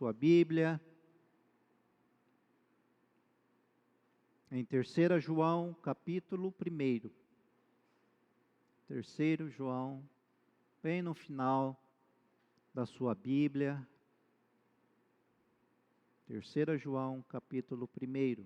sua Bíblia em 3 João, capítulo 1. 3 João, bem no final da sua Bíblia. 3 João, capítulo 1.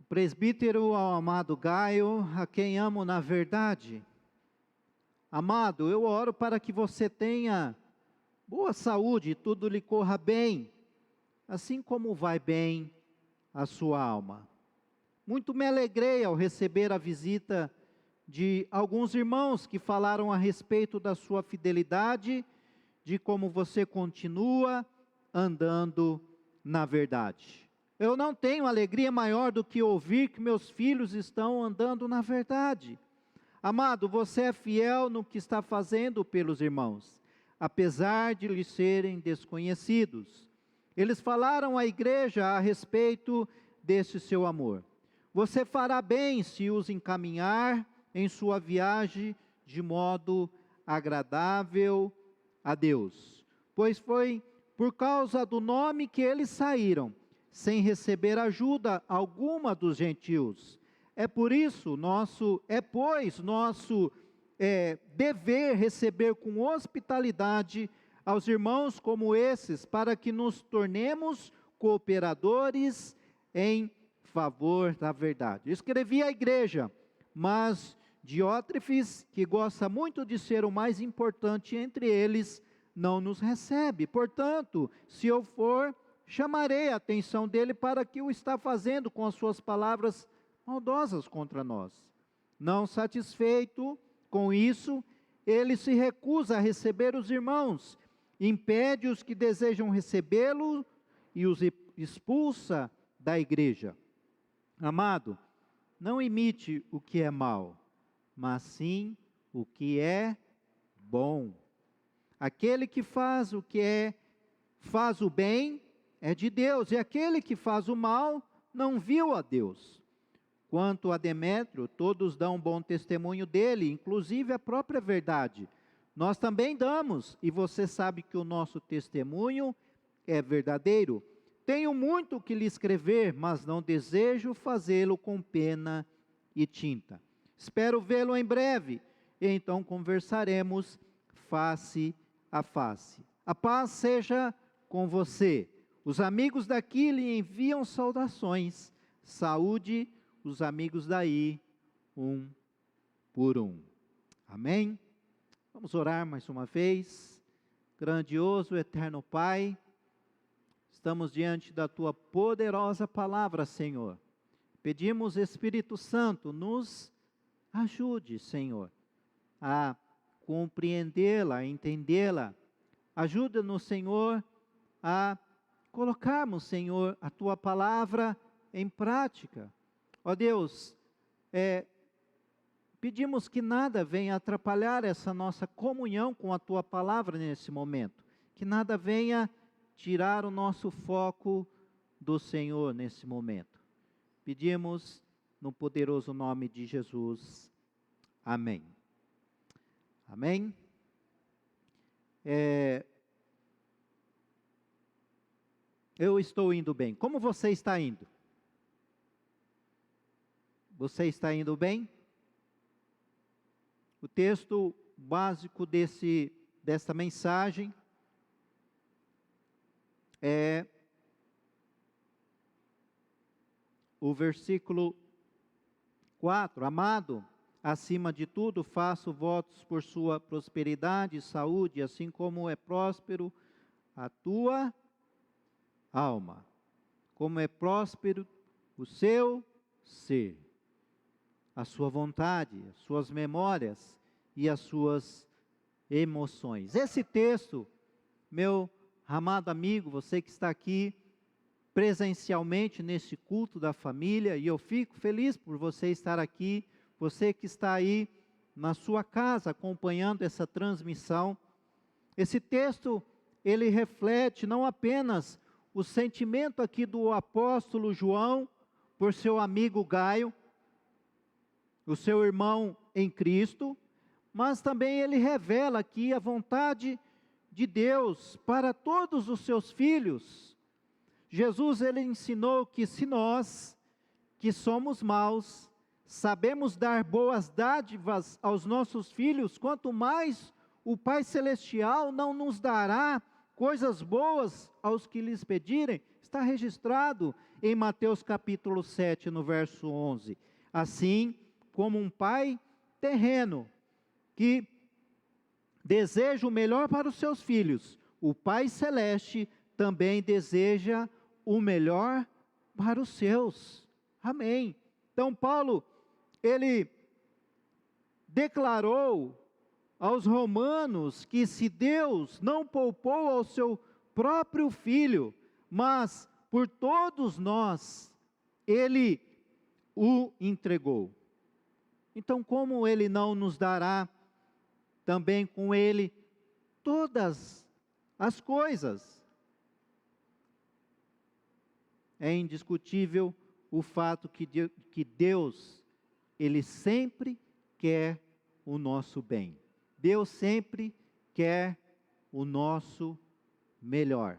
Presbítero ao amado Gaio, a quem amo na verdade. Amado, eu oro para que você tenha boa saúde e tudo lhe corra bem, assim como vai bem a sua alma. Muito me alegrei ao receber a visita de alguns irmãos que falaram a respeito da sua fidelidade, de como você continua andando na verdade. Eu não tenho alegria maior do que ouvir que meus filhos estão andando na verdade. Amado, você é fiel no que está fazendo pelos irmãos, apesar de lhes serem desconhecidos. Eles falaram à igreja a respeito desse seu amor. Você fará bem se os encaminhar em sua viagem de modo agradável a Deus, pois foi por causa do nome que eles saíram, sem receber ajuda alguma dos gentios. Pois nosso dever receber com hospitalidade aos irmãos como esses, para que nos tornemos cooperadores em favor da verdade. Escrevi à igreja, mas Diótrefes, que gosta muito de ser o mais importante entre eles, não nos recebe. Portanto, se eu for, chamarei a atenção dele para que o está fazendo com as suas palavras maldosas contra nós. Não satisfeito com isso, ele se recusa a receber os irmãos, impede os que desejam recebê-lo e os expulsa da igreja. Amado, não imite o que é mal, mas sim o que é bom. Aquele que faz o bem é de Deus, e aquele que faz o mal não viu a Deus. Quanto a Demétrio, todos dão bom testemunho dele, inclusive a própria verdade. Nós também damos, e você sabe que o nosso testemunho é verdadeiro. Tenho muito que lhe escrever, mas não desejo fazê-lo com pena e tinta. Espero vê-lo em breve, e então conversaremos face a face. A paz seja com você. Os amigos daqui lhe enviam saudações. Saúde os amigos daí, um por um. Amém? Vamos orar mais uma vez. Grandioso, eterno Pai, estamos diante da Tua poderosa palavra, Senhor. Pedimos, Espírito Santo, nos ajude, Senhor, a compreendê-la, a entendê-la. Ajuda-nos, Senhor, a colocarmos, Senhor, a Tua palavra em prática. Ó Deus, pedimos que nada venha atrapalhar essa nossa comunhão com a Tua palavra nesse momento. Que nada venha tirar o nosso foco do Senhor nesse momento. Pedimos no poderoso nome de Jesus. Amém. Amém. Eu estou indo bem. Como você está indo? Você está indo bem? O texto básico desta mensagem é o versículo 4. Amado, acima de tudo, faço votos por sua prosperidade e saúde, assim como é próspero a tua alma, como é próspero o seu ser. a sua vontade, as suas memórias e as suas emoções. Esse texto, meu amado amigo, você que está aqui presencialmente neste culto da família, e eu fico feliz por você estar aqui, você que está aí na sua casa acompanhando essa transmissão. Esse texto, ele reflete não apenas o sentimento aqui do apóstolo João por seu amigo Gaio, o seu irmão em Cristo, mas também ele revela aqui a vontade de Deus para todos os seus filhos. Jesus, ele ensinou que se nós, que somos maus, sabemos dar boas dádivas aos nossos filhos, quanto mais o Pai Celestial não nos dará coisas boas aos que lhes pedirem. Está registrado em Mateus capítulo 7, no verso 11. Assim como um pai terreno que deseja o melhor para os seus filhos, o Pai Celeste também deseja o melhor para os seus. Amém. Então Paulo, ele declarou aos romanos que se Deus não poupou ao seu próprio Filho, mas por todos nós, Ele o entregou. Então como Ele não nos dará também com Ele todas as coisas? É indiscutível o fato que Deus, Ele sempre quer o nosso bem. Deus sempre quer o nosso melhor.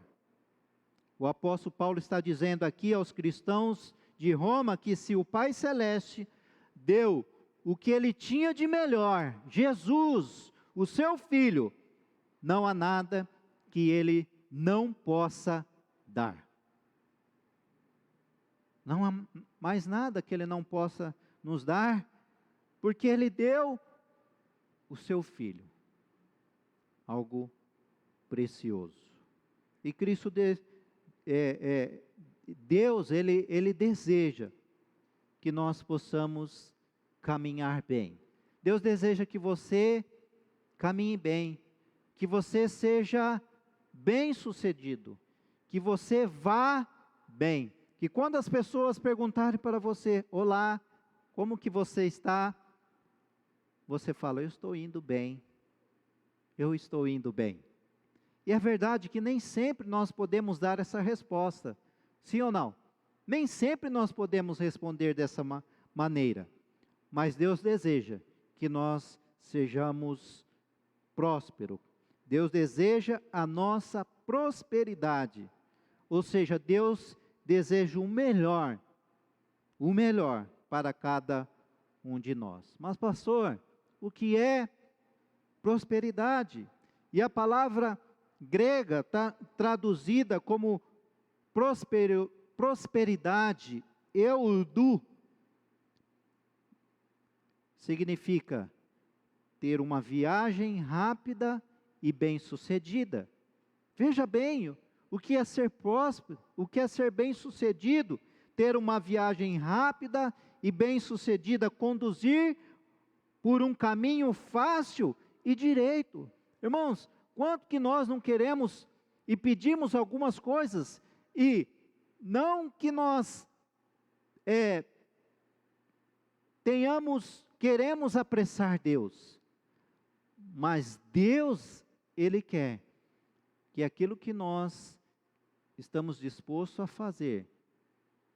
O apóstolo Paulo está dizendo aqui aos cristãos de Roma que se o Pai Celeste deu o que Ele tinha de melhor, Jesus, o seu Filho, não há nada que Ele não possa dar. Não há mais nada que Ele não possa nos dar, porque Ele deu o seu Filho, algo precioso. E Cristo, Deus, Ele deseja que nós possamos caminhar bem. Deus deseja que você caminhe bem, que você seja bem-sucedido, que você vá bem. Que quando as pessoas perguntarem para você, olá, como que você está? Você fala, eu estou indo bem, eu estou indo bem. E é verdade que nem sempre nós podemos dar essa resposta, sim ou não? Nem sempre nós podemos responder dessa maneira, mas Deus deseja que nós sejamos prósperos. Deus deseja a nossa prosperidade, ou seja, Deus deseja o melhor para cada um de nós. Mas pastor, o que é prosperidade? E a palavra grega está traduzida como prosperidade, eudu, significa ter uma viagem rápida e bem-sucedida. Veja bem, o que é ser próspero, o que é ser bem-sucedido, ter uma viagem rápida e bem-sucedida, conduzir por um caminho fácil e direito. Irmãos, quanto que nós não queremos e pedimos algumas coisas, e não que nós queremos apressar Deus, mas Deus, Ele quer que aquilo que nós estamos dispostos a fazer,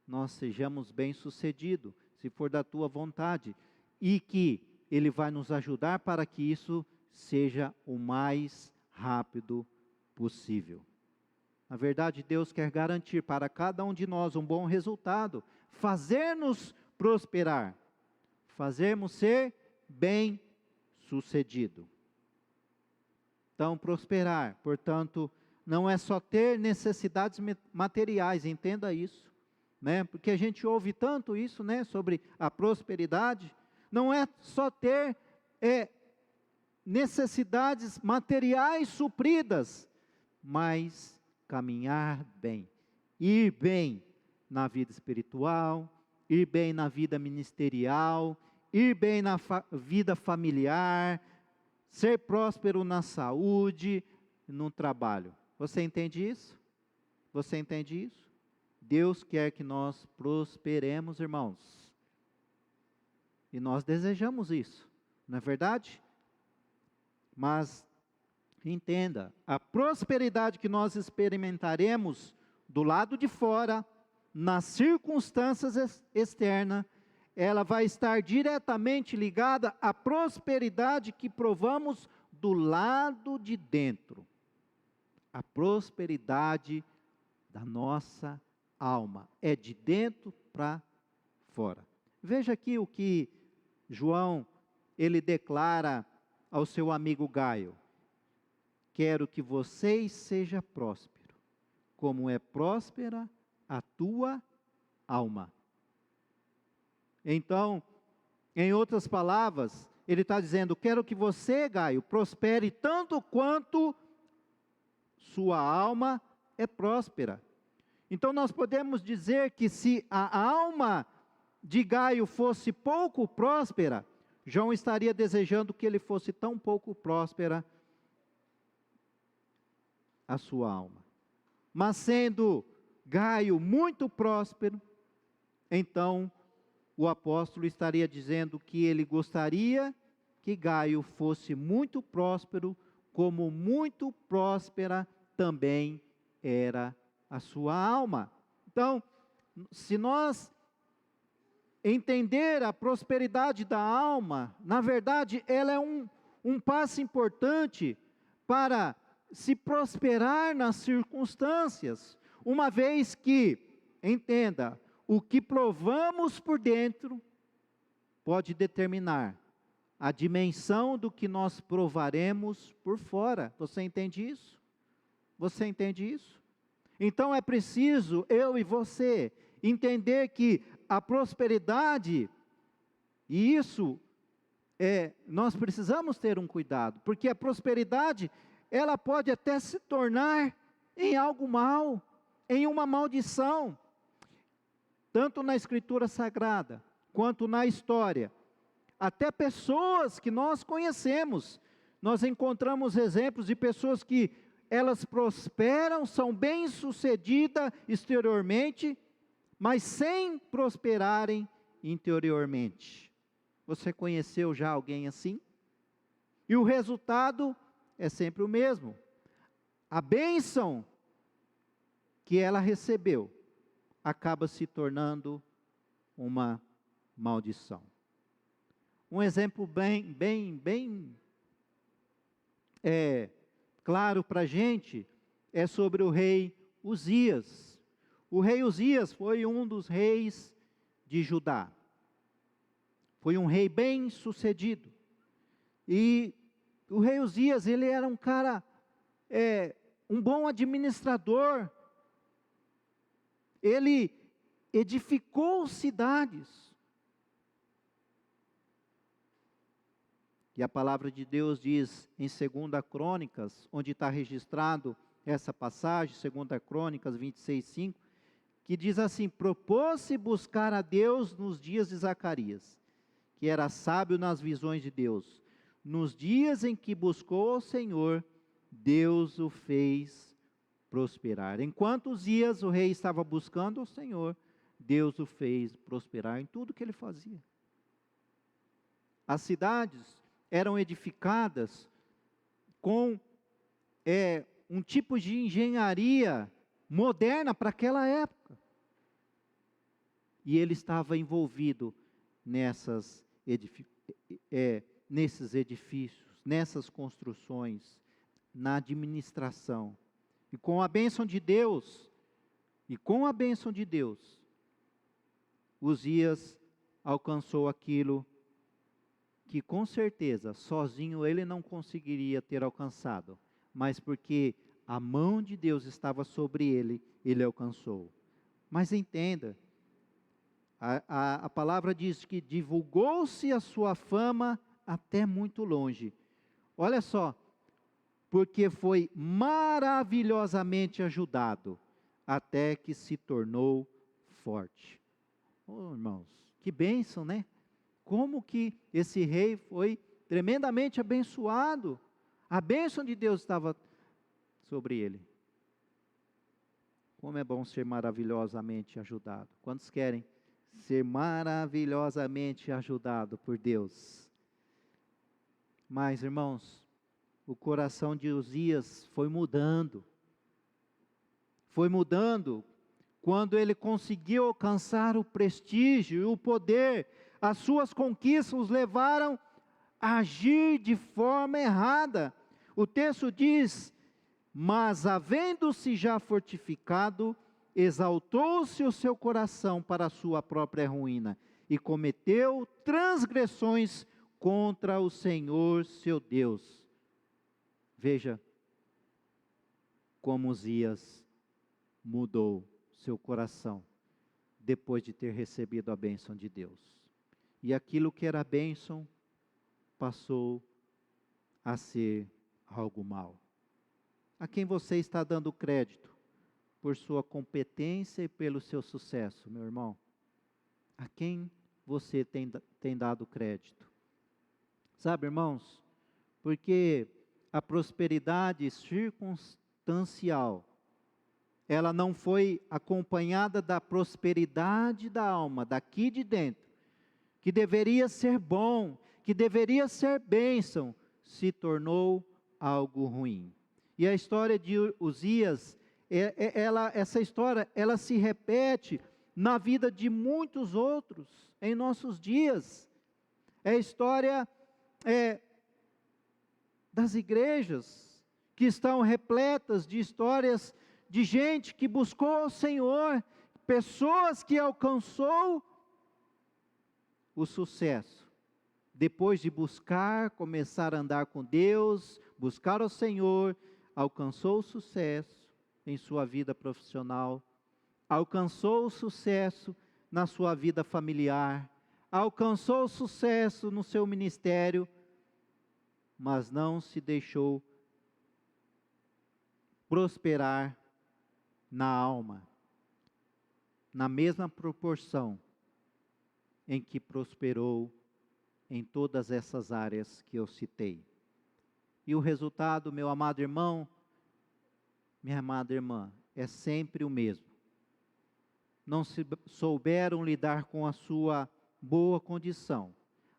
nós sejamos bem-sucedidos, se for da tua vontade, e que Ele vai nos ajudar para que isso seja o mais rápido possível. Na verdade, Deus quer garantir para cada um de nós um bom resultado, fazer-nos prosperar, fazermos ser bem-sucedido. Então, prosperar, portanto, não é só ter necessidades materiais, entenda isso, né? Porque a gente ouve tanto isso, né, sobre a prosperidade. Não é só ter necessidades materiais supridas, mas caminhar bem, ir bem na vida espiritual, ir bem na vida ministerial, ir bem na vida familiar, ser próspero na saúde, no trabalho. Você entende isso? Você entende isso? Deus quer que nós prosperemos, irmãos. E nós desejamos isso, não é verdade? Mas entenda, a prosperidade que nós experimentaremos do lado de fora, nas circunstâncias externas, ela vai estar diretamente ligada à prosperidade que provamos do lado de dentro. A prosperidade da nossa alma é de dentro para fora. Veja aqui o que João, ele declara ao seu amigo Gaio: quero que vocês sejam prósperos, como é próspera a tua alma. Então, em outras palavras, ele está dizendo: quero que você, Gaio, prospere tanto quanto sua alma é próspera. Então nós podemos dizer que se a alma de Gaio fosse pouco próspera, João estaria desejando que ele fosse tão pouco próspera a sua alma. Mas sendo Gaio muito próspero, então o apóstolo estaria dizendo que ele gostaria que Gaio fosse muito próspero, como muito próspera também era a sua alma. Então, se nós entender a prosperidade da alma, na verdade, ela é um passo importante para se prosperar nas circunstâncias, uma vez que, entenda, o que provamos por dentro pode determinar a dimensão do que nós provaremos por fora. Você entende isso? Você entende isso? Então é preciso, eu e você, entender que a prosperidade, e isso, nós precisamos ter um cuidado, porque a prosperidade, ela pode até se tornar em algo mal, em uma maldição, tanto na Escritura Sagrada, quanto na história. Até pessoas que nós conhecemos, nós encontramos exemplos de pessoas que elas prosperam, são bem-sucedidas exteriormente, mas sem prosperarem interiormente. Você conheceu já alguém assim? E o resultado é sempre o mesmo. A bênção que ela recebeu acaba se tornando uma maldição. Um exemplo bem claro para a gente é sobre o rei Uzias. O rei Uzias foi um dos reis de Judá. Foi um rei bem sucedido. E o rei Uzias, ele era um cara, um bom administrador. Ele edificou cidades. E a palavra de Deus diz em 2 Crônicas, onde está registrado essa passagem, 2 Crônicas 26:5, que diz assim: propôs-se buscar a Deus nos dias de Zacarias, que era sábio nas visões de Deus. Nos dias em que buscou ao Senhor, Deus o fez prosperar. Enquanto Uzias, o rei, estava buscando ao Senhor, Deus o fez prosperar em tudo que ele fazia. As cidades eram edificadas com um tipo de engenharia moderna para aquela época. E ele estava envolvido nesses edifícios, nessas construções, na administração. E com a bênção de Deus, Uzias alcançou aquilo que com certeza, sozinho ele não conseguiria ter alcançado, mas porque a mão de Deus estava sobre ele, ele alcançou. Mas entenda, a palavra diz que divulgou-se a sua fama até muito longe. Olha só, porque foi maravilhosamente ajudado, até que se tornou forte. Oh, irmãos, que bênção, né? Como que esse rei foi tremendamente abençoado. A bênção de Deus estava sobre ele. Como é bom ser maravilhosamente ajudado. Quantos querem ser maravilhosamente ajudado por Deus? Mas, irmãos, o coração de Uzias foi mudando. Foi mudando quando ele conseguiu alcançar o prestígio e o poder. As suas conquistas os levaram a agir de forma errada. O texto diz: mas havendo-se já fortificado, exaltou-se o seu coração para a sua própria ruína, e cometeu transgressões contra o Senhor seu Deus. Veja como Uzias mudou seu coração, depois de ter recebido a bênção de Deus. E aquilo que era bênção, passou a ser algo mal. A quem você está dando crédito por sua competência e pelo seu sucesso, meu irmão? A quem você tem dado crédito? Sabe, irmãos, porque a prosperidade circunstancial, ela não foi acompanhada da prosperidade da alma, daqui de dentro, que deveria ser bom, que deveria ser bênção, se tornou algo ruim. E a história de Uzias, essa história, ela se repete na vida de muitos outros, em nossos dias. É a história das igrejas, que estão repletas de histórias de gente que buscou o Senhor, pessoas que alcançou o sucesso. Depois de buscar, começar a andar com Deus, buscar o Senhor, alcançou o sucesso em sua vida profissional, alcançou o sucesso na sua vida familiar, alcançou o sucesso no seu ministério, mas não se deixou prosperar na alma, na mesma proporção em que prosperou em todas essas áreas que eu citei. E o resultado, meu amado irmão, minha amada irmã, é sempre o mesmo. Não souberam lidar com a sua boa condição.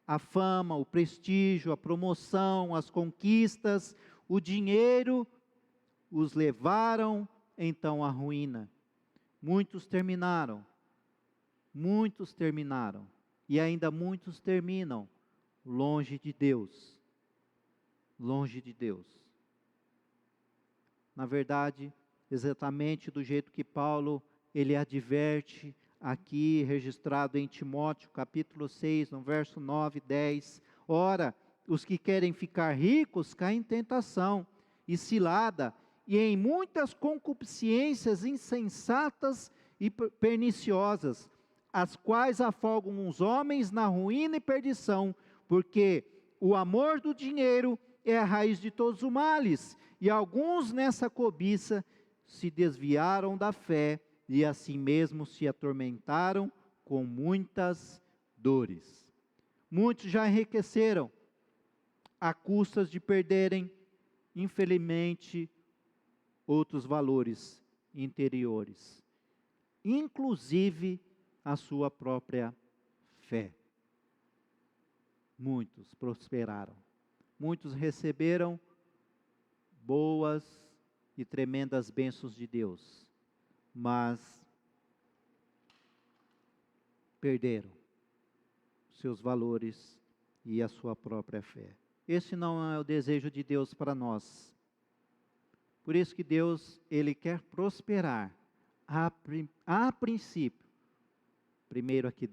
A fama, o prestígio, a promoção, as conquistas, o dinheiro, os levaram então à ruína. Muitos terminaram, e ainda muitos terminam longe de Deus. Longe de Deus. Na verdade, exatamente do jeito que Paulo, ele adverte aqui, registrado em Timóteo, capítulo 6, no verso 9 e 10. Ora, os que querem ficar ricos caem em tentação e cilada, e em muitas concupiscências insensatas e perniciosas, as quais afogam os homens na ruína e perdição, porque o amor do dinheiro é a raiz de todos os males, e alguns nessa cobiça se desviaram da fé, e assim mesmo se atormentaram com muitas dores. Muitos já enriqueceram, a custas de perderem, infelizmente, outros valores interiores, inclusive a sua própria fé. Muitos prosperaram, muitos receberam boas e tremendas bênçãos de Deus, mas perderam seus valores e a sua própria fé. Esse não é o desejo de Deus para nós. Por isso que Deus, Ele quer prosperar, a princípio, primeiro aqui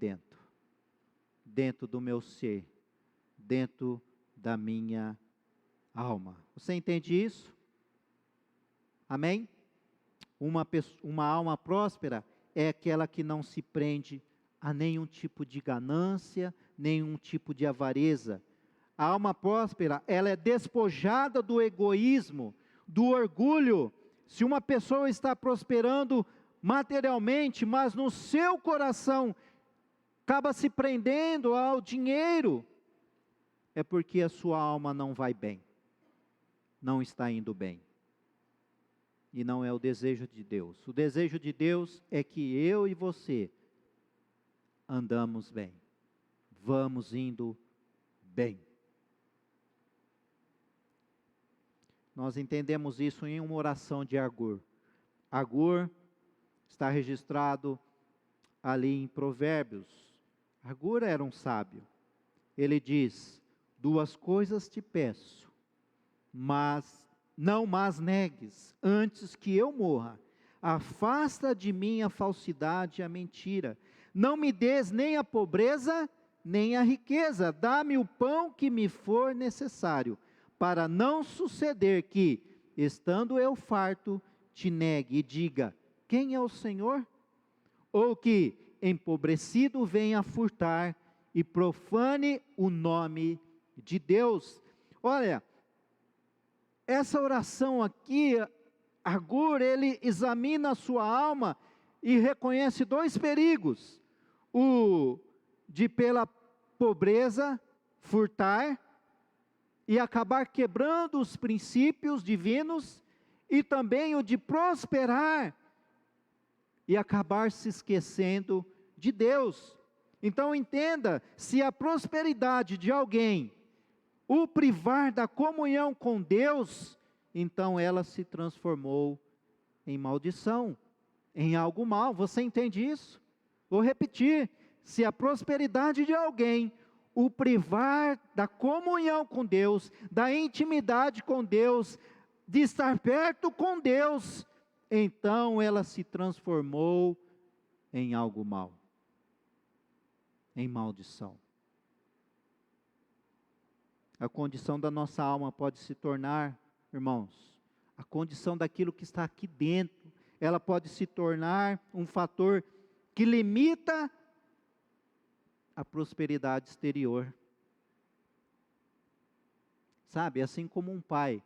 dentro do meu ser, dentro da minha alma. Você entende isso? Amém? Uma alma próspera é aquela que não se prende a nenhum tipo de ganância, nenhum tipo de avareza. A alma próspera, ela é despojada do egoísmo, do orgulho. Se uma pessoa está prosperando materialmente, mas no seu coração acaba se prendendo ao dinheiro, é porque a sua alma não vai bem, não está indo bem. E não é o desejo de Deus. O desejo de Deus é que eu e você andamos bem, vamos indo bem. Nós entendemos isso em uma oração de Agur. Agur está registrado ali em Provérbios. Agur era um sábio. Ele diz: 2 coisas te peço, mas não mais negues, antes que eu morra. Afasta de mim a falsidade e a mentira. Não me des nem a pobreza, nem a riqueza. Dá-me o pão que me for necessário, para não suceder que, estando eu farto, te negue e diga: quem é o Senhor? Ou que, empobrecido, venha furtar e profane o nome de Deus. Olha, essa oração aqui, Agur, ele examina a sua alma e reconhece 2 perigos: o de pela pobreza furtar e acabar quebrando os princípios divinos, e também o de prosperar e acabar se esquecendo de Deus. Então entenda, se a prosperidade de alguém o privar da comunhão com Deus, então ela se transformou em maldição, em algo mal. Você entende isso? Vou repetir: se a prosperidade de alguém o privar da comunhão com Deus, da intimidade com Deus, de estar perto com Deus, então ela se transformou em algo mal, em maldição. A condição da nossa alma pode se tornar, irmãos, a condição daquilo que está aqui dentro, ela pode se tornar um fator que limita a prosperidade exterior. Sabe, assim como um pai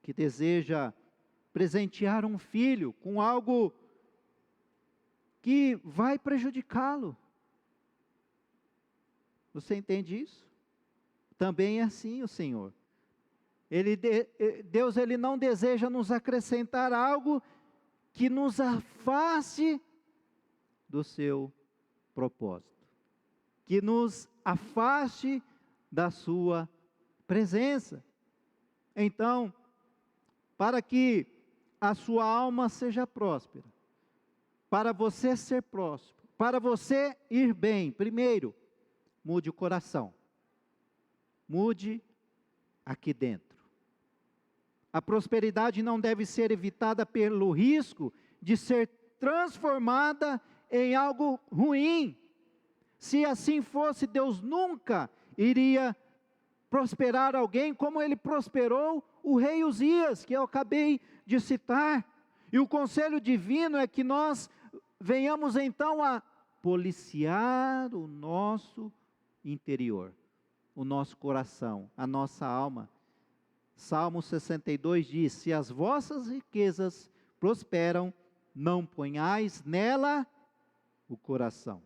que deseja presentear um filho com algo que vai prejudicá-lo. Você entende isso? Também é assim o Senhor. Deus ele não deseja nos acrescentar algo que nos afaste do seu propósito, que nos afaste da sua presença. Então, para que a sua alma seja próspera, para você ser próspero, para você ir bem, primeiro, mude o coração, mude aqui dentro. A prosperidade não deve ser evitada pelo risco de ser transformada em algo ruim. Se assim fosse, Deus nunca iria prosperar alguém como ele prosperou o rei Uzias, que eu acabei de citar. E o conselho divino é que nós venhamos então a policiar o nosso interior, o nosso coração, a nossa alma. Salmo 62 diz: se as vossas riquezas prosperam, não ponhais nela o coração.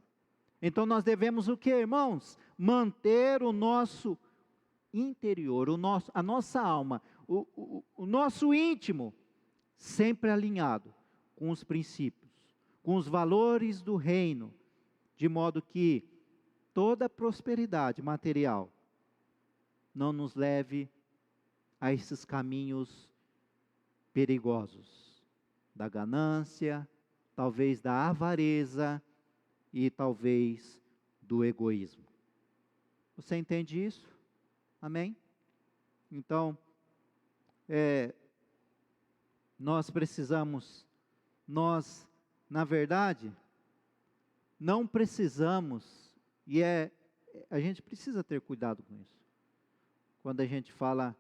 Então nós devemos o que, irmãos? Manter o nosso interior, a nossa alma, o nosso íntimo, sempre alinhado com os princípios, com os valores do reino, de modo que toda prosperidade material não nos leve a esses caminhos perigosos, da ganância, talvez da avareza e talvez do egoísmo. Você entende isso? Amém? Então, nós precisamos, na verdade, não precisamos, a gente precisa ter cuidado com isso. Quando a gente fala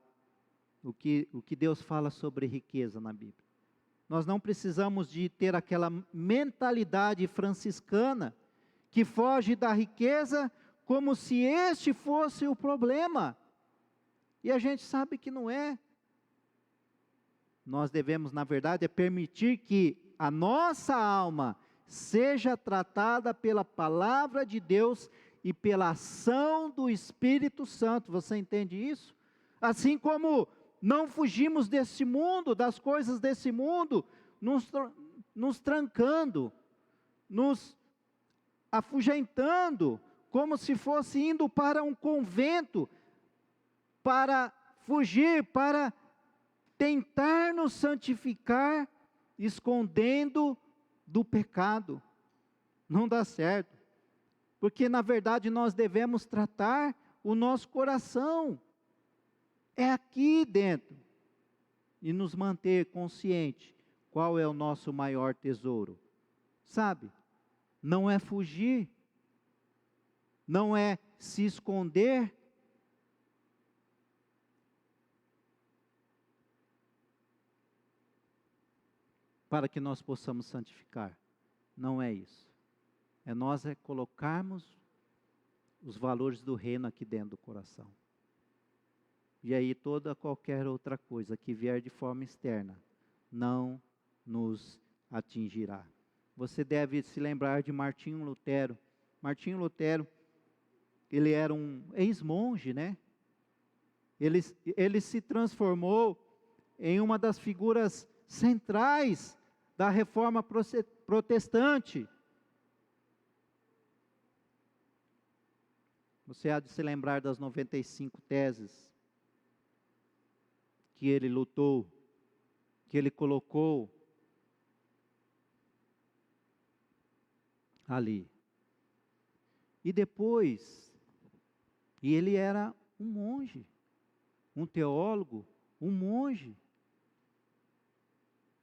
o que Deus fala sobre riqueza na Bíblia. Nós não precisamos de ter aquela mentalidade franciscana que foge da riqueza como se este fosse o problema. E a gente sabe que não é. Nós devemos, na verdade, permitir que a nossa alma seja tratada pela palavra de Deus e pela ação do Espírito Santo. Você entende isso? Assim como não fugimos desse mundo, das coisas desse mundo, nos trancando, nos afugentando, como se fosse indo para um convento, para fugir, para tentar nos santificar, escondendo do pecado. Não dá certo, porque na verdade nós devemos tratar o nosso coração, é aqui dentro, e nos manter consciente qual é o nosso maior tesouro, sabe? Não é fugir, não é se esconder, para que nós possamos santificar, não é isso, nós colocarmos os valores do reino aqui dentro do coração, e aí qualquer outra coisa que vier de forma externa, não nos atingirá. Você deve se lembrar de Martinho Lutero. Martinho Lutero, ele era um ex-monge, né? Ele se transformou em uma das figuras centrais da reforma protestante. Você há de se lembrar das 95 teses que ele lutou, que ele colocou ali. E depois, ele era um monge, um teólogo, um monge.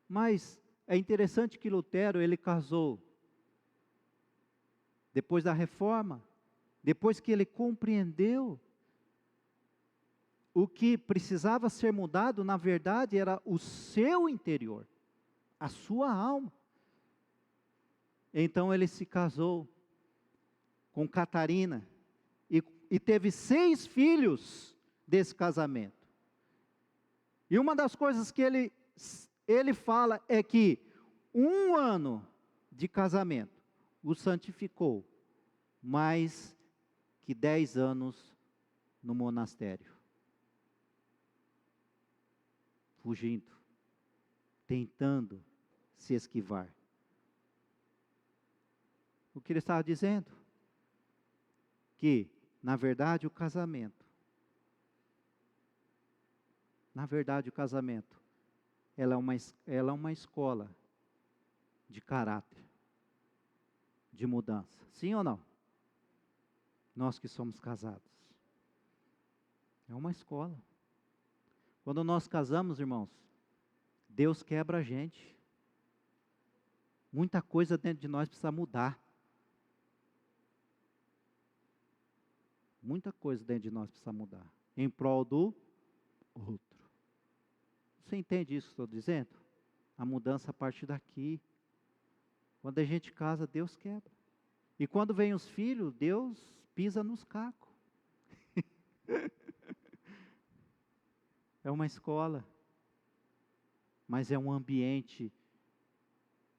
Mas é interessante que Lutero, ele casou depois da reforma, depois que ele compreendeu o que precisava ser mudado, na verdade, era o seu interior, a sua alma. Então ele se casou com Catarina e teve 6 filhos desse casamento. E uma das coisas que ele fala é que 1 ano de casamento o santificou, mais que 10 anos no monastério, fugindo, tentando se esquivar. O que ele estava dizendo? Que, na verdade, o casamento, ela é uma escola de caráter, de mudança. Sim ou não? Nós que somos casados. É uma escola. Quando nós casamos, irmãos, Deus quebra a gente. Muita coisa dentro de nós precisa mudar. Muita coisa dentro de nós precisa mudar, em prol do outro. Você entende isso que estou dizendo? A mudança a partir daqui. Quando a gente casa, Deus quebra. E quando vem os filhos, Deus pisa nos cacos. É uma escola, mas é um ambiente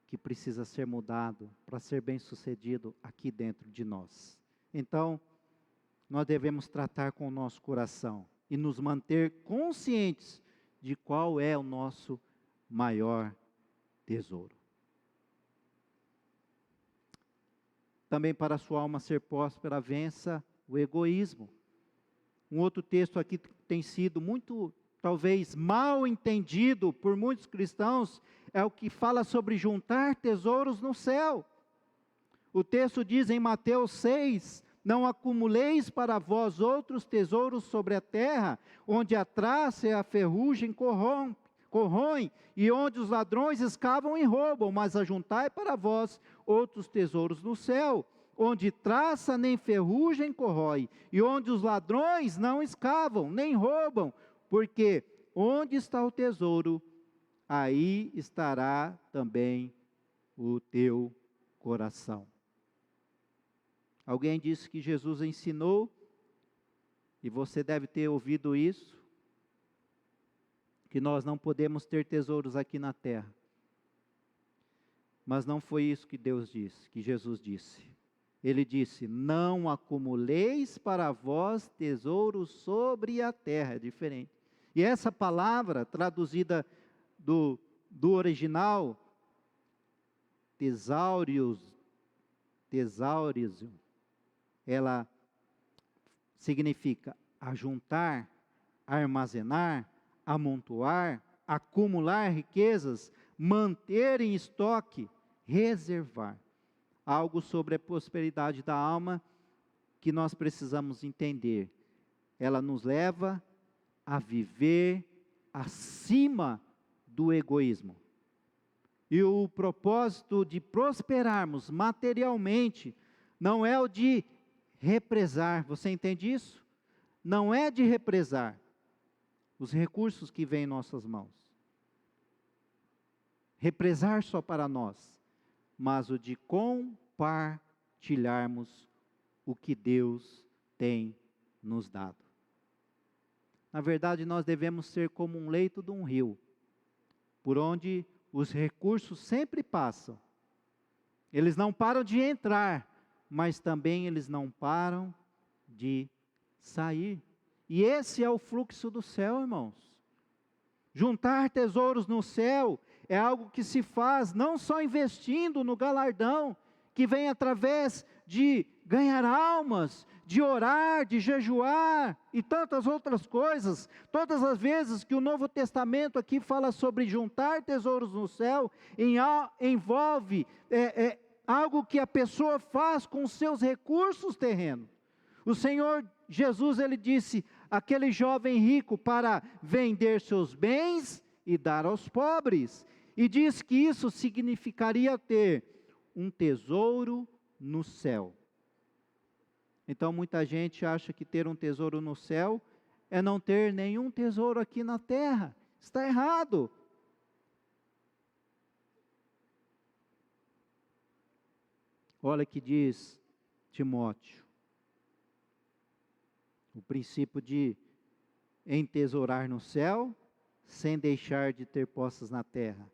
que precisa ser mudado para ser bem sucedido aqui dentro de nós. Então, nós devemos tratar com o nosso coração e nos manter conscientes de qual é o nosso maior tesouro. Também para a sua alma ser próspera, vença o egoísmo. Um outro texto aqui que tem sido muito, talvez, mal entendido por muitos cristãos, é o que fala sobre juntar tesouros no céu. O texto diz em Mateus 6, não acumuleis para vós outros tesouros sobre a terra, onde a traça e a ferrugem corroem, e onde os ladrões escavam e roubam, mas ajuntai para vós outros tesouros no céu, onde traça nem ferrugem corrói, e onde os ladrões não escavam, nem roubam, porque onde está o tesouro, aí estará também o teu coração. Alguém disse que Jesus ensinou, e você deve ter ouvido isso, que nós não podemos ter tesouros aqui na terra. Mas não foi isso que Deus disse, que Jesus disse. Ele disse: não acumuleis para vós tesouros sobre a terra. É diferente. E essa palavra, traduzida do original, tesaurios, ela significa ajuntar, armazenar, amontoar, acumular riquezas, manter em estoque, reservar. Algo sobre a prosperidade da alma que nós precisamos entender. Ela nos leva a viver acima do egoísmo. E o propósito de prosperarmos materialmente não é o de represar. Você entende isso? Não é de represar os recursos que vêm em nossas mãos. Represar só para nós, mas o de compartilharmos o que Deus tem nos dado. Na verdade, nós devemos ser como um leito de um rio, por onde os recursos sempre passam. Eles não param de entrar, mas também eles não param de sair. E esse é o fluxo do céu, irmãos. Juntar tesouros no céu é algo que se faz não só investindo no galardão, que vem através de ganhar almas, de orar, de jejuar e tantas outras coisas. Todas as vezes que o Novo Testamento aqui fala sobre juntar tesouros no céu, envolve algo que a pessoa faz com os seus recursos terrenos. O Senhor Jesus, ele disse, aquele jovem rico para vender seus bens e dar aos pobres. E diz que isso significaria ter um tesouro no céu. Então muita gente acha que ter um tesouro no céu é não ter nenhum tesouro aqui na terra. Está errado. Olha que diz Timóteo. O princípio de entesourar no céu, sem deixar de ter posses na terra.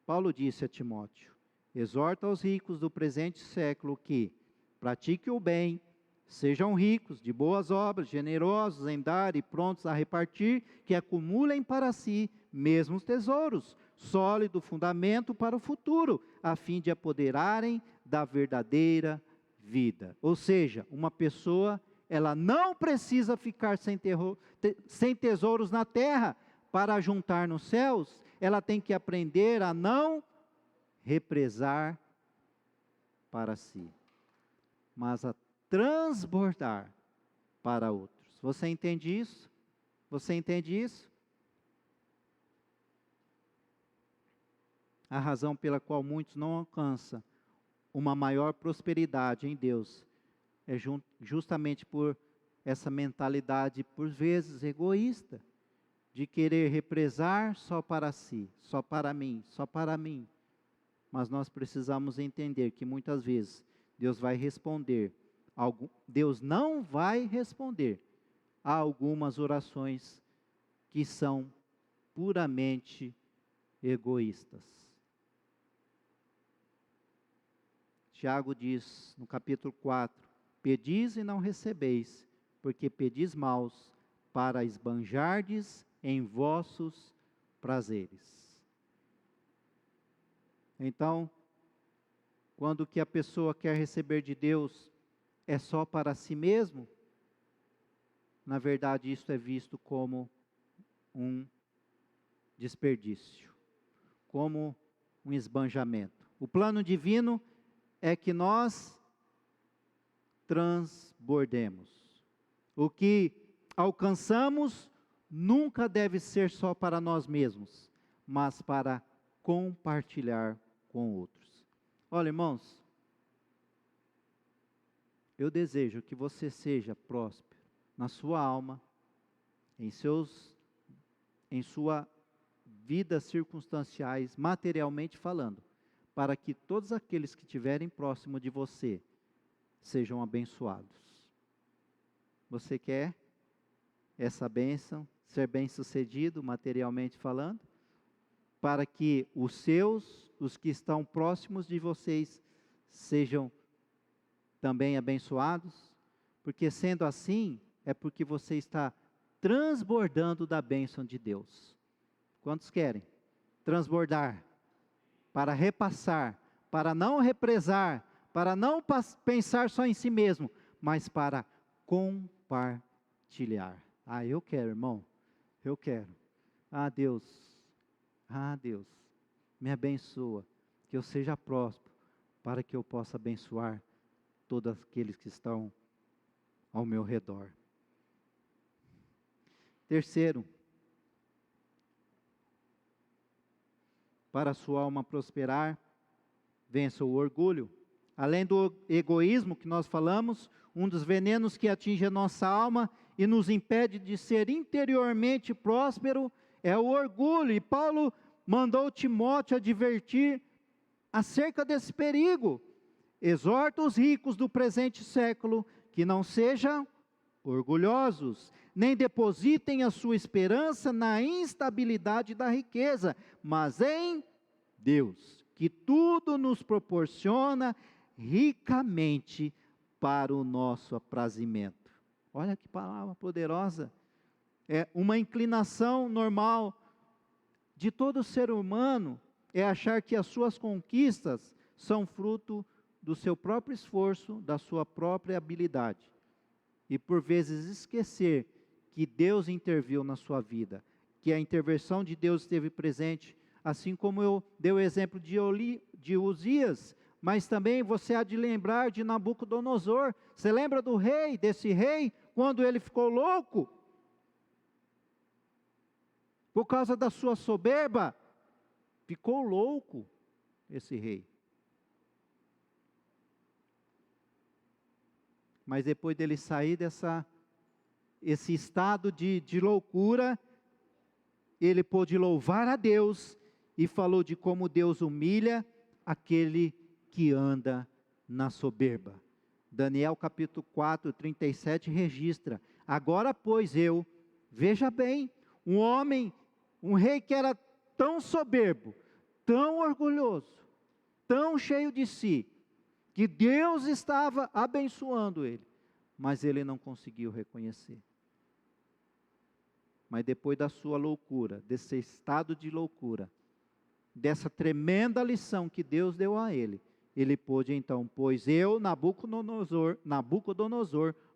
Paulo disse a Timóteo: exorta aos ricos do presente século que pratiquem o bem, sejam ricos de boas obras, generosos em dar e prontos a repartir, que acumulem para si mesmos tesouros, sólido fundamento para o futuro, a fim de apoderarem da verdadeira vida. Ou seja, uma pessoa, ela não precisa ficar sem tesouros na terra para juntar nos céus. Ela tem que aprender a não represar para si, mas a transbordar para outros. Você entende isso? Você entende isso? A razão pela qual muitos não alcançam uma maior prosperidade em Deus é justamente por essa mentalidade, por vezes, egoísta, de querer represar só para si, só para mim, só para mim. Mas nós precisamos entender que muitas vezes Deus não vai responder a algumas orações que são puramente egoístas. Tiago diz no capítulo 4, pedis e não recebeis, porque pedis maus, para esbanjardes em vossos prazeres. Então, quando o que a pessoa quer receber de Deus é só para si mesmo, na verdade isso é visto como um desperdício, como um esbanjamento. O plano divino é que nós transbordemos. O que alcançamos nunca deve ser só para nós mesmos, mas para compartilhar com outros. Olha, irmãos, eu desejo que você seja próspero na sua alma, em sua vida circunstanciais, materialmente falando, para que todos aqueles que estiverem próximo de você sejam abençoados. Você quer essa bênção, ser bem-sucedido materialmente falando? para que os seus, os que estão próximos de vocês, sejam também abençoados? Porque sendo assim, é porque você está transbordando da bênção de Deus. Quantos querem? Transbordar, para repassar, para não represar, para não pensar só em si mesmo, mas para compartilhar. Ah, eu quero, irmão, eu quero. Ah, Deus, me abençoa, que eu seja próspero, para que eu possa abençoar todos aqueles que estão ao meu redor. Terceiro, para a sua alma prosperar, vença o orgulho. Além do egoísmo que nós falamos, um dos venenos que atinge a nossa alma e nos impede de ser interiormente próspero é o orgulho. E Paulo mandou Timóteo advertir acerca desse perigo. Exorta os ricos do presente século que não sejam orgulhosos, nem depositem a sua esperança na instabilidade da riqueza, mas em Deus, que tudo nos proporciona ricamente para o nosso aprazimento. Olha que palavra poderosa. É uma inclinação normal de todo ser humano, é achar que as suas conquistas são fruto do seu próprio esforço, da sua própria habilidade. E por vezes esquecer que Deus interviu na sua vida, que a intervenção de Deus esteve presente, assim como eu dei o exemplo de Uzias, mas também você há de lembrar de Nabucodonosor. Você lembra do rei, desse rei, quando ele ficou louco? Por causa da sua soberba, ficou louco esse rei. Mas depois dele sair esse estado de loucura, ele pôde louvar a Deus e falou de como Deus humilha aquele que anda na soberba. Daniel capítulo 4, 37 registra: agora pois veja bem, um rei que era tão soberbo, tão orgulhoso, tão cheio de si, que Deus estava abençoando ele, mas ele não conseguiu reconhecer. Mas depois da sua loucura, desse estado de loucura, dessa tremenda lição que Deus deu a ele pôde então: pois eu, Nabucodonosor,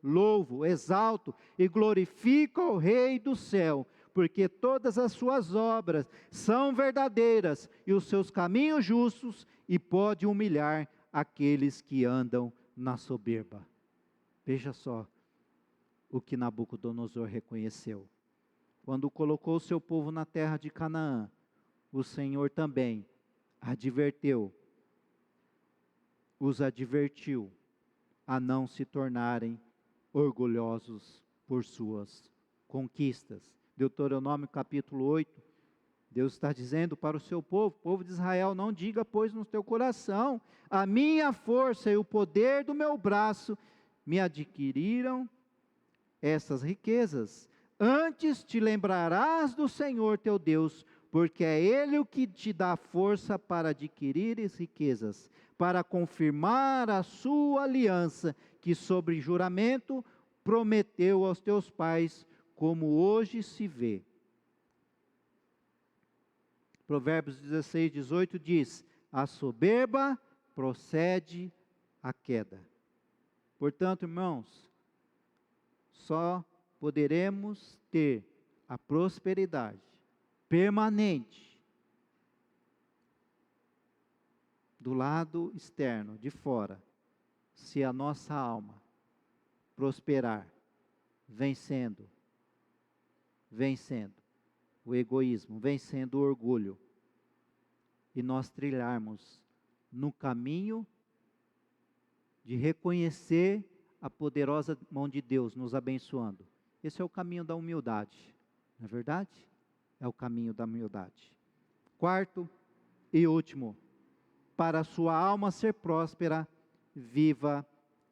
louvo, exalto e glorifico ao Rei do céu, porque todas as suas obras são verdadeiras e os seus caminhos justos, e pode humilhar aqueles que andam na soberba. Veja só o que Nabucodonosor reconheceu. Quando colocou o seu povo na terra de Canaã, o Senhor também os advertiu a não se tornarem orgulhosos por suas conquistas. Deuteronômio capítulo 8, Deus está dizendo para o seu povo de Israel: não diga, pois, no teu coração: a minha força e o poder do meu braço me adquiriram essas riquezas. Antes te lembrarás do Senhor teu Deus, porque é Ele o que te dá força para adquirir as riquezas, para confirmar a sua aliança, que sobre juramento prometeu aos teus pais, como hoje se vê. Provérbios 16, 18 diz: a soberba procede à queda. Portanto, irmãos, só poderemos ter a prosperidade permanente do lado externo, de fora, se a nossa alma prosperar, vencendo o egoísmo, vencendo o orgulho, e nós trilharmos no caminho de reconhecer a poderosa mão de Deus nos abençoando. Esse é o caminho da humildade, não é verdade? É o caminho da humildade. Quarto e último, para a sua alma ser próspera, viva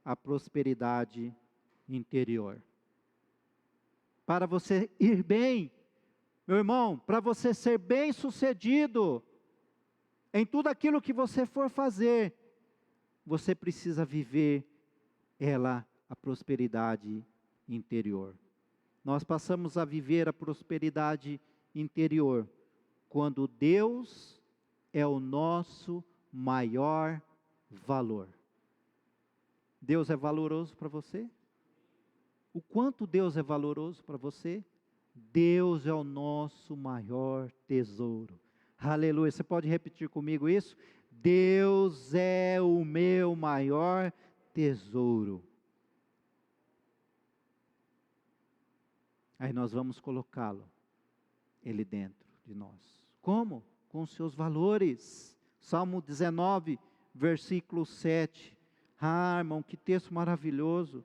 a prosperidade interior. Para você ir bem, Meu irmão, para você ser bem-sucedido em tudo aquilo que você for fazer, você precisa viver a prosperidade interior. Nós passamos a viver a prosperidade interior quando Deus é o nosso maior valor. Deus é valoroso para você? O quanto Deus é valoroso para você? Deus é o nosso maior tesouro. Aleluia. Você pode repetir comigo isso? Deus é o meu maior tesouro. Aí nós vamos colocá-lo, Ele dentro de nós. Como? Com os seus valores. Salmo 19, versículo 7. Ah, irmão, que texto maravilhoso.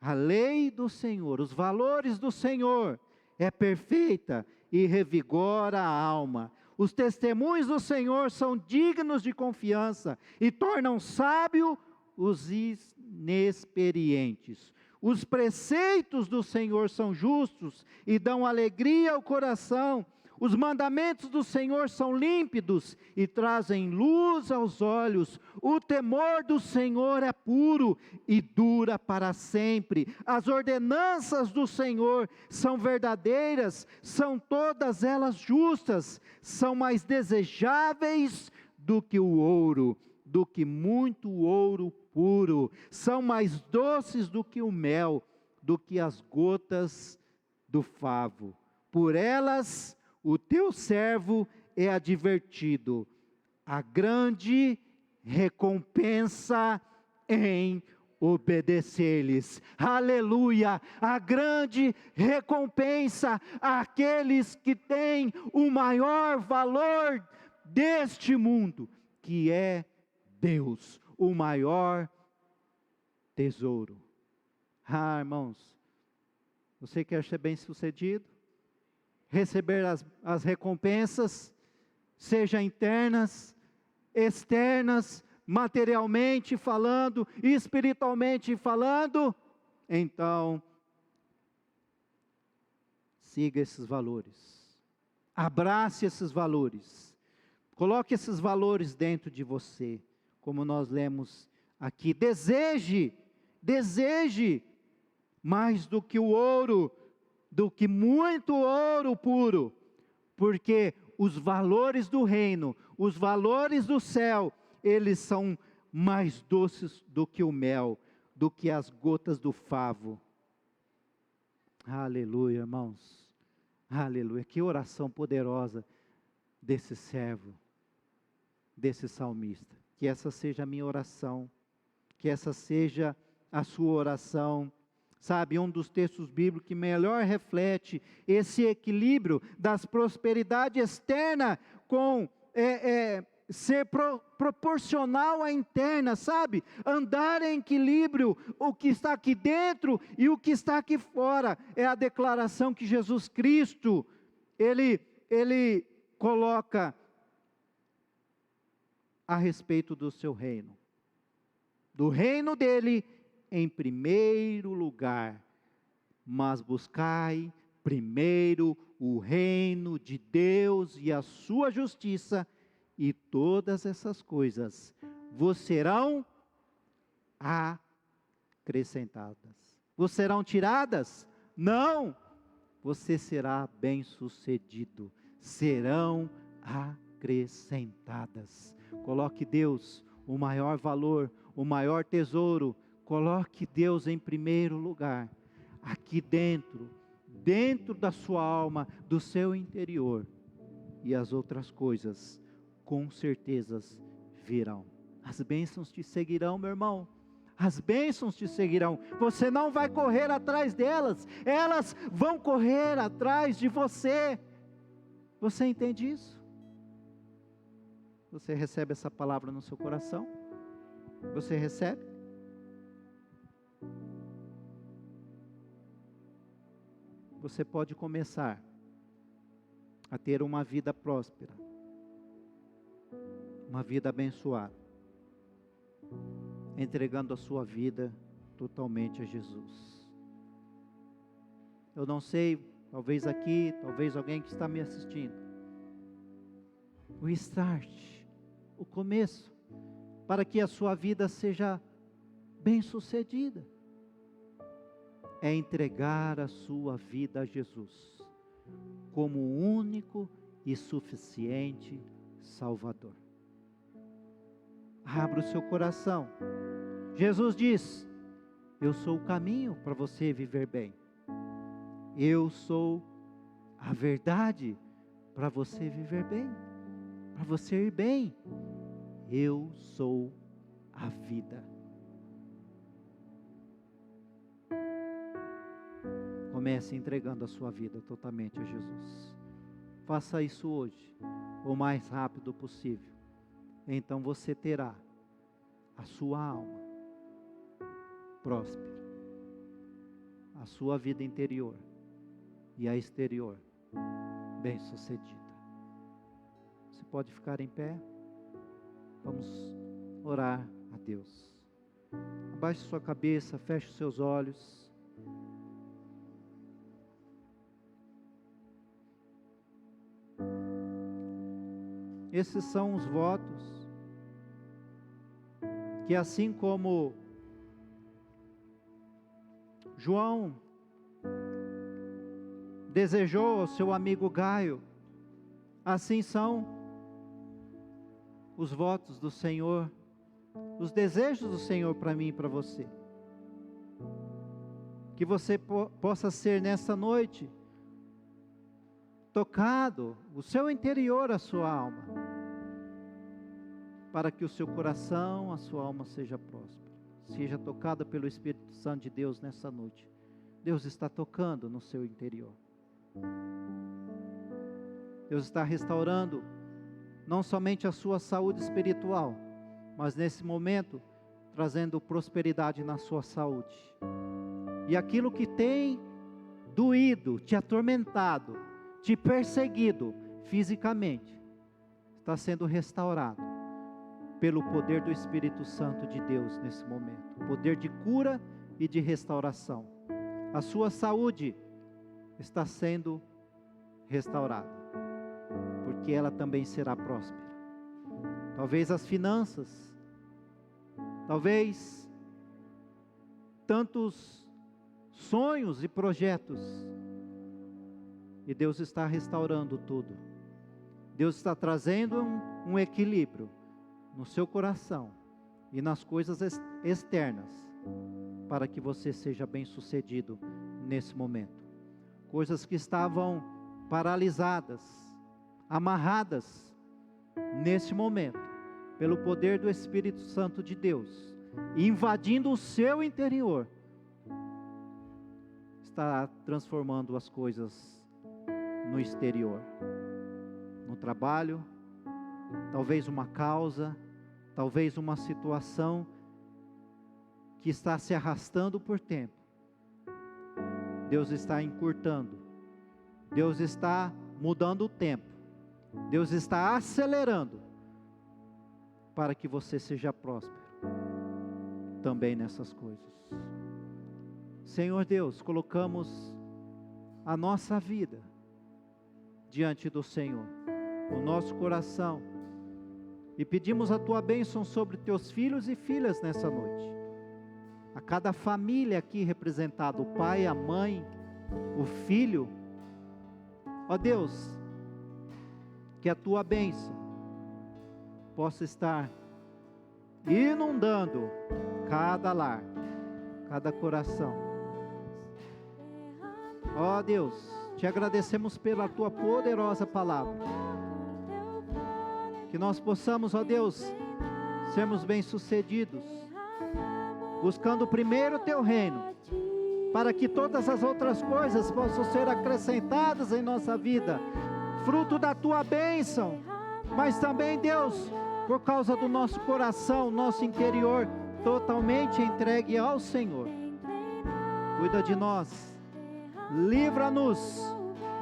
A lei do Senhor, os valores do Senhor é perfeita e revigora a alma. Os testemunhos do Senhor são dignos de confiança e tornam sábio os inexperientes. Os preceitos do Senhor são justos e dão alegria ao coração. Os mandamentos do Senhor são límpidos e trazem luz aos olhos. O temor do Senhor é puro e dura para sempre. As ordenanças do Senhor são verdadeiras, são todas elas justas, são mais desejáveis do que o ouro, do que muito ouro puro, são mais doces do que o mel, do que as gotas do favo. Por elas o teu servo é advertido, a grande recompensa em obedecer-lhes. Aleluia! A grande recompensa àqueles que têm o maior valor deste mundo, que é Deus, o maior tesouro. Ah, irmãos, você quer ser bem-sucedido? Receber as recompensas, seja internas, externas, materialmente falando, espiritualmente falando, então, siga esses valores, abrace esses valores, coloque esses valores dentro de você, como nós lemos aqui. Deseje mais do que o ouro, do que muito ouro puro, porque os valores do reino, os valores do céu, eles são mais doces do que o mel, do que as gotas do favo. Aleluia, irmãos, aleluia, que oração poderosa desse servo, desse salmista. Que essa seja a minha oração, que essa seja a sua oração. Sabe, um dos textos bíblicos que melhor reflete esse equilíbrio das prosperidade externa com ser proporcional à interna, sabe? Andar em equilíbrio, o que está aqui dentro e o que está aqui fora. É a declaração que Jesus Cristo, Ele coloca a respeito do seu reino. Do reino dele em primeiro lugar, mas buscai primeiro o reino de Deus e a sua justiça, e todas essas coisas vos serão acrescentadas. Vos serão tiradas? Não! Você será bem-sucedido, serão acrescentadas. Coloque Deus, o maior valor, o maior tesouro. Coloque Deus em primeiro lugar, aqui dentro da sua alma, do seu interior, e as outras coisas, com certeza, virão. As bênçãos te seguirão, meu irmão, as bênçãos te seguirão, você não vai correr atrás delas, elas vão correr atrás de você. Você entende isso? Você recebe essa palavra no seu coração? Você recebe? Você pode começar a ter uma vida próspera, uma vida abençoada, entregando a sua vida totalmente a Jesus. Eu não sei talvez aqui, talvez alguém que está me assistindo. O start, o começo, para que a sua vida seja bem-sucedida, é entregar a sua vida a Jesus, como o único e suficiente Salvador. Abra o seu coração. Jesus diz: eu sou o caminho para você viver bem. Eu sou a verdade para você viver bem, para você ir bem. Eu sou a vida. Comece entregando a sua vida totalmente a Jesus. Faça isso hoje, o mais rápido possível. Então você terá a sua alma próspera, a sua vida interior e a exterior bem-sucedida. Você pode ficar em pé? Vamos orar a Deus. Abaixe sua cabeça, feche os seus olhos. Esses são os votos que, assim como João desejou ao seu amigo Gaio, assim são os votos do Senhor, os desejos do Senhor para mim e para você. Que você possa ser nessa noite tocado, o seu interior, a sua alma, para que o seu coração, a sua alma seja próspera, seja tocada pelo Espírito Santo de Deus nessa noite. Deus está tocando no seu interior. Deus está restaurando não somente a sua saúde espiritual, mas nesse momento trazendo prosperidade na sua saúde. E aquilo que tem doído, te atormentado, te perseguido fisicamente, está sendo restaurado pelo poder do Espírito Santo de Deus nesse momento. Poder de cura e de restauração. A sua saúde está sendo restaurada, porque ela também será próspera. Talvez as finanças, talvez tantos sonhos e projetos, e Deus está restaurando tudo. Deus está trazendo um equilíbrio no seu coração e nas coisas externas, para que você seja bem-sucedido nesse momento. Coisas que estavam paralisadas, amarradas, nesse momento, pelo poder do Espírito Santo de Deus, invadindo o seu interior, está transformando as coisas no exterior, no trabalho, talvez uma causa, talvez uma situação que está se arrastando por tempo. Deus está encurtando, Deus está mudando o tempo, Deus está acelerando, para que você seja próspero, também nessas coisas. Senhor Deus, colocamos a nossa vida diante do Senhor, o nosso coração, e pedimos a Tua bênção sobre Teus filhos e filhas nessa noite. A cada família aqui representada, o pai, a mãe, o filho. Ó Deus, que a Tua bênção possa estar inundando cada lar, cada coração. Ó Deus, Te agradecemos pela Tua poderosa palavra. Que nós possamos, ó Deus, sermos bem-sucedidos, buscando primeiro o Teu reino, para que todas as outras coisas possam ser acrescentadas em nossa vida, fruto da Tua bênção, mas também, Deus, por causa do nosso coração, nosso interior, totalmente entregue ao Senhor. Cuida de nós, livra-nos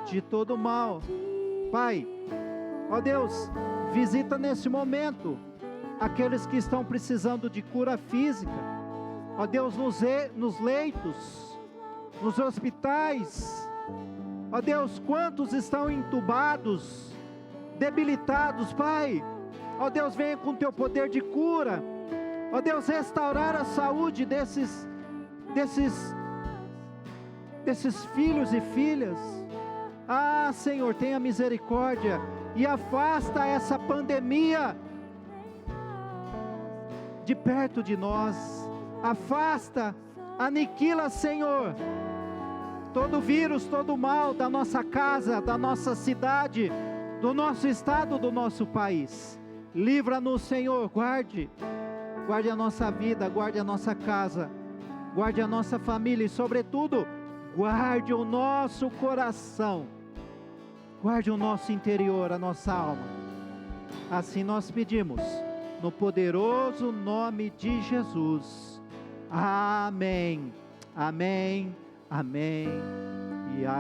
de todo mal, Pai. Ó Deus, visita nesse momento aqueles que estão precisando de cura física. Ó Deus, nos leitos, nos hospitais, Ó Deus, quantos estão entubados, debilitados, Pai. Ó Deus, venha com teu poder de cura. Ó Deus, restaurar a saúde desses filhos e filhas. Ah, Senhor, tenha misericórdia e afasta essa pandemia de perto de nós. Afasta, aniquila, Senhor, todo vírus, todo mal da nossa casa, da nossa cidade, do nosso estado, do nosso país. Livra-nos, Senhor, guarde a nossa vida, guarde a nossa casa, guarde a nossa família e, sobretudo, guarde o nosso coração, guarde o nosso interior, a nossa alma. Assim nós pedimos, no poderoso nome de Jesus. Amém, amém, amém e amém.